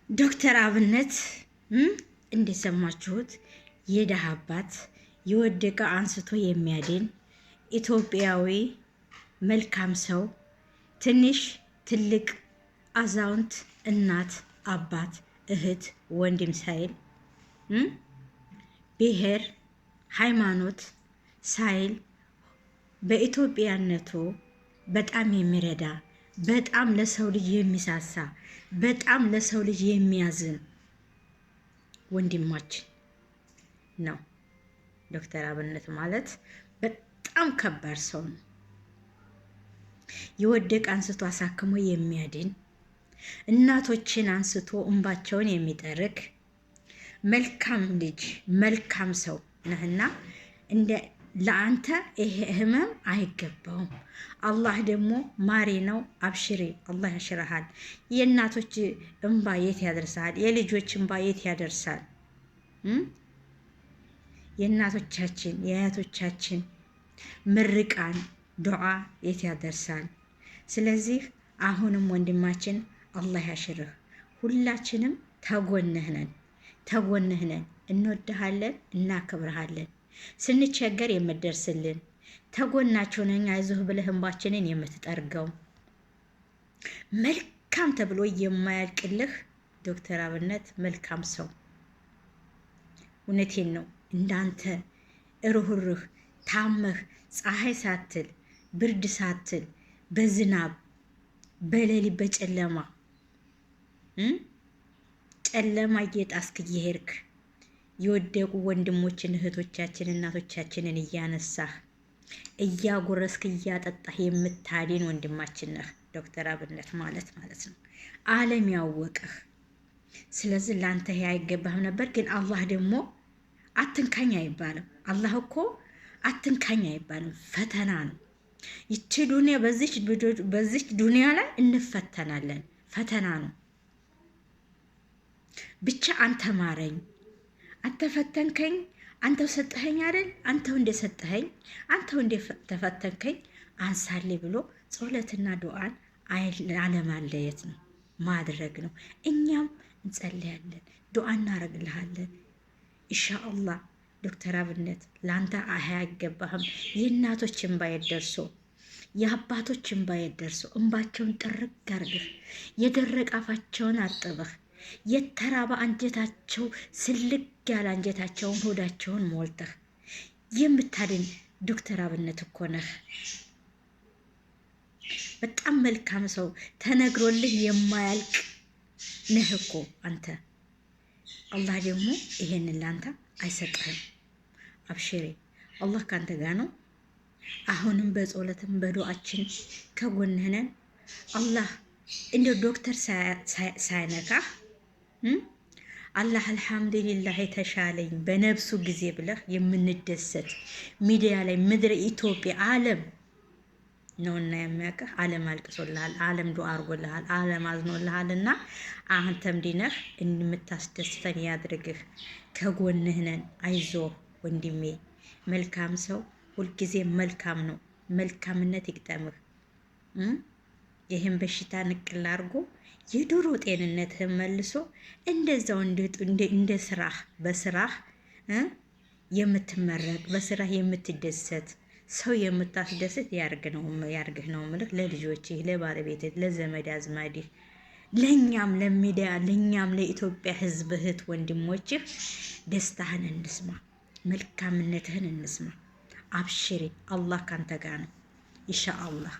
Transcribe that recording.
ዶክተር አብነት እንደሰማችሁት የደሃ አባት የወደቀ አንስቶ የሚያድን ኢትዮጵያዊ መልካም ሰው ትንሽ ትልቅ አዛውንት እናት አባት እህት ወንድም ሳይል ብሔር ሃይማኖት ሳይል በኢትዮጵያነቱ በጣም የሚረዳ በጣም ለሰው ልጅ የሚሳሳ በጣም ለሰው ልጅ የሚያዝን ወንድማችን ነው። ዶክተር አብነት ማለት በጣም ከባድ ሰው ነው። የወደቀ አንስቶ አሳክሞ የሚያድን እናቶችን አንስቶ እንባቸውን የሚጠርግ መልካም ልጅ መልካም ሰው ነህና እንደ ለአንተ ይሄ ህመም አይገባውም። አላህ ደግሞ ማሪ ነው። አብሽሪ፣ አላህ ያሽረሃል። የእናቶች እንባ የት ያደርሳል? የልጆች እንባ የት ያደርሳል? የእናቶቻችን የአያቶቻችን ምርቃን ዱዓ የት ያደርሳል? ስለዚህ አሁንም ወንድማችን አላህ ያሽርህ። ሁላችንም ተጎንህ ነን፣ እንወድሃለን፣ እናከብርሃለን። ስንቸገር የምትደርስልን ተጎናቸው ነኝ አይዞህ ብለህ እንባችንን የምትጠርገው መልካም ተብሎ የማያልቅልህ ዶክተር አብነት መልካም ሰው። እውነቴን ነው። እንዳንተ ሩህሩህ ታመህ ፀሐይ ሳትል ብርድ ሳትል በዝናብ በሌሊት በጨለማ እየጣስክ እየሄድክ የወደቁ ወንድሞችን እህቶቻችን እናቶቻችንን እያነሳህ እያጎረስክ እያጠጣህ የምታድን ወንድማችን ነህ ዶክተር አብነት ማለት ነው። ዓለም ያወቀህ። ስለዚህ ላንተ አይገባህም ነበር። ግን አላህ ደግሞ አትንካኝ አይባልም። አላህ እኮ አትንካኝ አይባልም። ፈተና ነው። ይቺ ዱንያ በዚች ዱንያ ላይ እንፈተናለን። ፈተና ነው። ብቻ አንተ ማረኝ፣ አንተ ፈተንከኝ፣ አንተው ሰጠኸኝ አይደል? አንተው እንደሰጠኸኝ አንተው እንደተፈተንከኝ አንሳልኝ ብሎ ጸሎትና ዱዓን አለማለየት ነው፣ ማድረግ ነው። እኛም እንጸልያለን፣ ዱዓ እናረግልሃለን። ኢንሻአላህ ዶክተር አብነት ላንተ አያገባህም። የእናቶች እንባ ደርሶ የአባቶች እንባ ደርሶ እንባቸውን ጥርግ አርገህ የደረቀ አፋቸውን አጥበህ የተራበ አንጀታቸው ስልግ ያለ አንጀታቸውን ሆዳቸውን ሞልተህ የምታድን ዶክተር አብነት እኮ ነህ። በጣም መልካም ሰው ተነግሮልህ የማያልቅ ነህ እኮ አንተ። አላህ ደግሞ ይሄንን ላንተ አይሰጥህም። አብሽሪ፣ አላህ ካንተ ጋር ነው። አሁንም በጸሎትም በዱዓችን ከጎንህ ነን። አላህ እንደ ዶክተር ሳይነካህ አላህ አልሐምዱሊላህ የተሻለኝ በነፍሱ ጊዜ ብለህ የምንደሰት ሚዲያ ላይ ምድረ ኢትዮጵያ ዓለም ነውና የሚያውቅህ። ዓለም አልቅሶልሃል፣ ዓለም ዱዓ አድርጎልሃል፣ ዓለም አዝኖልሃልና አንተም ዲነህ የምታስደስተን ያድርግህ። ከጎንህ ነን። አይዞህ ወንድሜ። መልካም ሰው ሁልጊዜ መልካም ነው። መልካምነት ይቅጠምህ። ይህን በሽታ ንቅል አድርጎ የድሮ ጤንነትህን መልሶ እንደዛው እንደ ስራህ በስራህ የምትመረቅ በስራህ የምትደሰት ሰው የምታስደስት ያርግህ ነው የምልህ። ለልጆችህ፣ ለባለቤትህ፣ ለዘመድ አዝማድህ፣ ለእኛም ለሚዲያ ለእኛም ለኢትዮጵያ ሕዝብ እህት ወንድሞችህ ደስታህን እንስማ፣ መልካምነትህን እንስማ። አብሽሪ፣ አላህ ካንተ ጋር ነው ኢንሻአላህ።